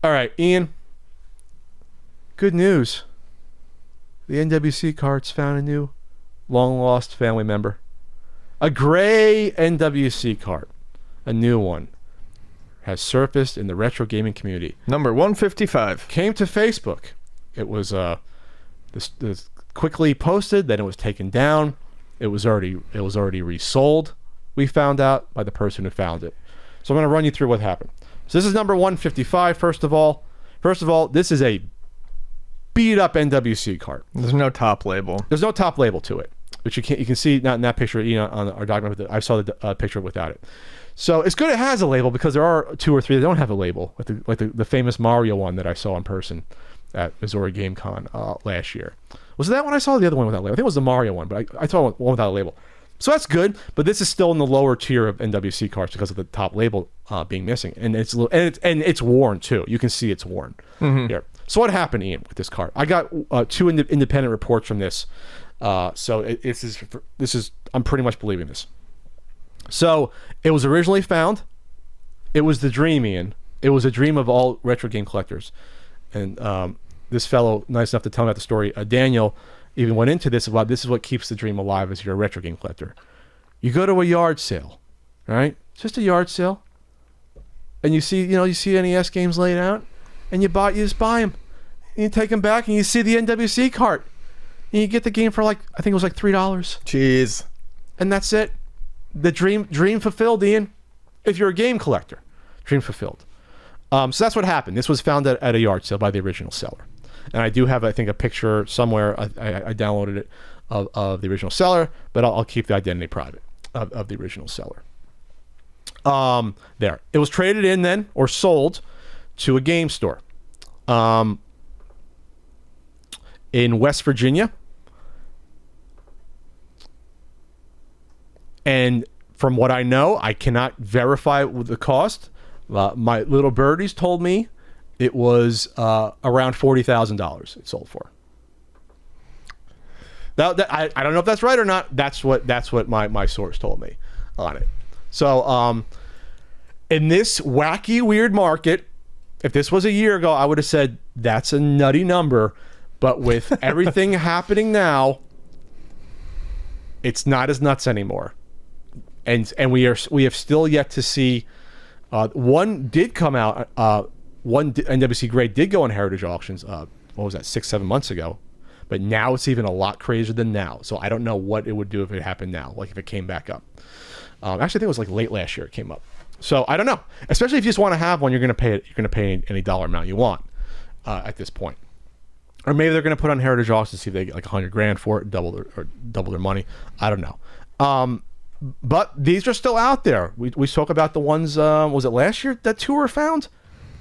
All right, Ian. Good news. The NWC cart's found a new long-lost family member. A gray NWC cart. A new one. Has surfaced in the retro gaming community. Number 155. Came to Facebook. It was this quickly posted, then it was taken down. It was already resold. We found out by the person who found it. So I'm going to run you through what happened. So this is number 155. First of all, this is a beat up NWC cart. There's no top label. There's no top label to it, which you can see not in that picture, on our document. I saw the picture without it. So it's good it has a label, because there are 2 or 3 that don't have a label, like the famous Mario one that I saw in person at Missouri Game Con last year. Was it that one I saw? The other one without a label? I think it was the Mario one, but I saw one without a label. So that's good, but this is still in the lower tier of NWC carts because of the top label being missing, and it's worn too. You can see it's worn here. So what happened, Ian, with this cart? I got 2 independent reports from this, so this is I'm pretty much believing this. So it was originally found. It was the dream, Ian. It was a dream of all retro game collectors, and this fellow, nice enough to tell me about the story, Daniel, even went into this about this is what keeps the dream alive as you're a retro game collector. You go to a yard sale, right? Just a yard sale, and you see NES games laid out, and you just buy them, and you take them back, and you see the NWC cart, and you get the game for I think it was $3. Jeez. And that's it. The dream fulfilled, Ian. If you're a game collector, dream fulfilled. So that's what happened. This was found at a yard sale by the original seller. And I do have, I think, a picture somewhere. I downloaded it of the original seller, but I'll keep the identity private of the original seller. There. It was traded in then, or sold, to a game store in West Virginia. And from what I know, I cannot verify it with the cost. My little birdies told me it was around $40,000 it sold for. Now, I don't know if that's right or not. That's what my source told me on it. So in this wacky, weird market, if this was a year ago, I would have said that's a nutty number. But with everything happening now, it's not as nuts anymore. And we have still yet to see. One did come out. One NWC grade did go on Heritage Auctions. What was that? 6-7 months ago. But now it's even a lot crazier than now. So I don't know what it would do if it happened now. Like if it came back up. Actually, I think it was late last year it came up. So I don't know. Especially if you just want to have one, you're going to pay it. You're going to pay any dollar amount you want at this point. Or maybe they're going to put on Heritage Auctions to see if they get $100,000 for it, double their money. I don't know. But these are still out there. We spoke about the ones. Was it last year that 2 were found?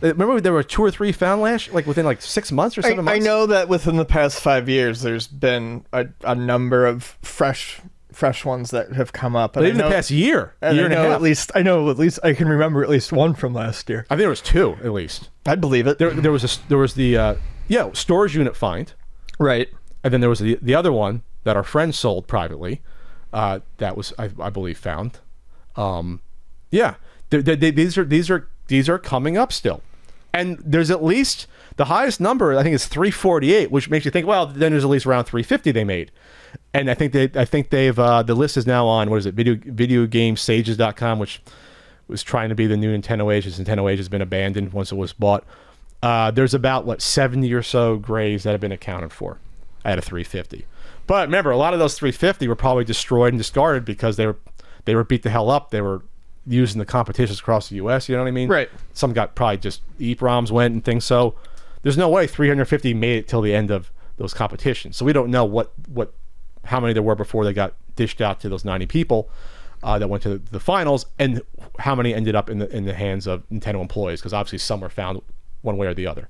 Remember there were 2 or 3 found last year, within 6 months or 7 months. I know that within the past 5 years, there's been a number of fresh ones that have come up. But even the past year and a half. At least I can remember at least one from last year. I think there was 2 at least. I believe it. There was the storage unit find, right? And then there was the other one that our friend sold privately. That was I believe found. These are coming up still, and there's at least the highest number I think is 348, which makes you think, well, then there's at least around 350 they made, and I think they've the list is now on videogamesages.com, which was trying to be the new Nintendo Age. Nintendo Age has been abandoned once it was bought. There's about 70 or so grays that have been accounted for out of 350. But remember, a lot of those 350 were probably destroyed and discarded because they were beat the hell up. They were used in the competitions across the U.S. You know what I mean? Right. Some got probably just EEPROMs went and things. So there's no way 350 made it till the end of those competitions. So we don't know how many there were before they got dished out to those 90 people that went to the finals, and how many ended up in the hands of Nintendo employees, because obviously some were found one way or the other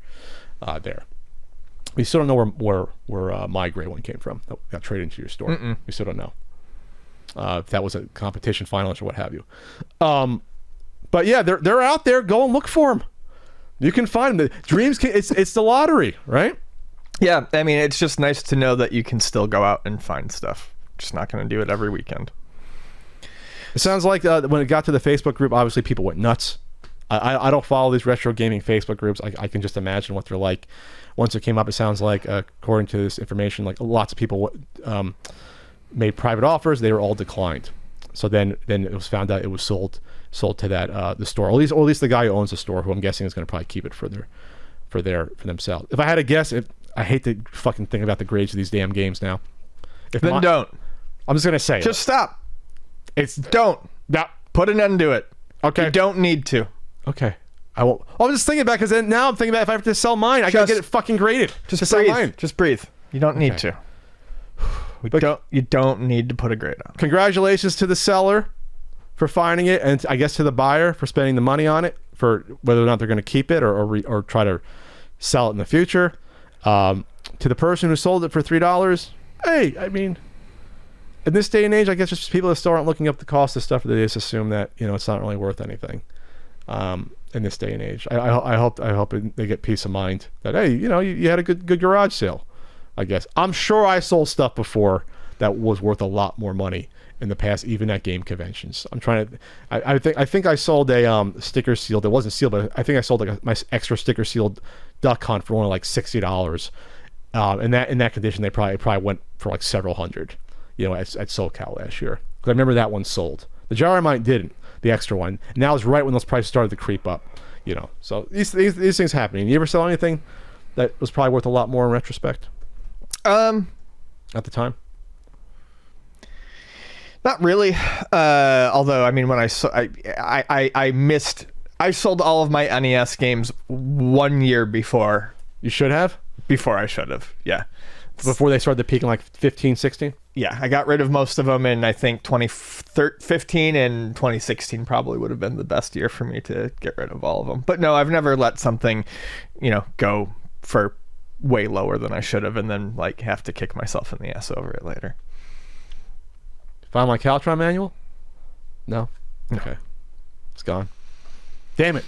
there. We still don't know where my gray one came from that got traded into your store. Mm-mm. We still don't know if that was a competition finalist or what have you. But yeah, they're out there. Go and look for them. You can find them. It's the lottery, right? Yeah, I mean, it's just nice to know that you can still go out and find stuff. Just not going to do it every weekend. It sounds like when it got to the Facebook group, obviously people went nuts. I don't follow these retro gaming Facebook groups. I can just imagine what they're like. Once it came up, it sounds like, according to this information, like lots of people made private offers. They were all declined. So then it was found out it was sold to that the store, or at least the guy who owns the store, who I'm guessing is going to probably keep it for themselves. If I had to guess, I hate to fucking think about the grades of these damn games now. Then don't. I'm just gonna say Just stop. Don't. No. Put an end to it. Okay. You don't need to. Okay. I won't. I'm just thinking about, because now I'm thinking about if I have to sell mine, I gotta get it fucking graded. Just to sell breathe. mine. Just breathe. You don't need Okay. to. You don't need to put a grade on. Congratulations to the seller for finding it, and I guess to the buyer for spending the money on it, for whether or not they're going to keep it or try to sell it in the future. To the person who sold it for $3, hey, I mean, in this day and age, I guess just people that still aren't looking up the cost of stuff, they just assume that, you know, it's not really worth anything. In this day and age, I hope they get peace of mind that, hey, you know, you had a good garage sale. I guess I'm sure I sold stuff before that was worth a lot more money in the past, even at game conventions. I'm trying to. I think I sold a sticker sealed. It wasn't sealed, but I think I sold like my extra sticker sealed duck hunt for only like $60. In that condition, they probably went for like several hundred. You know, at SoCal last year. Because I remember that one sold. The Gyromite didn't. The extra one. And that was right when those prices started to creep up. You know, so these things happening. You ever sell anything that was probably worth a lot more in retrospect? At the time? Not really. Although, I mean, when I sold all of my NES games 1 year before. You should have? Before I should have, yeah. Before they started to peak in like 15, 16? Yeah, I got rid of most of them in, I think, 2015, and 2016 probably would have been the best year for me to get rid of all of them. But no, I've never let something, you know, go for way lower than I should have, and then like have to kick myself in the ass over it later. Found my Caltron manual? No? Okay. It's gone. Damn it.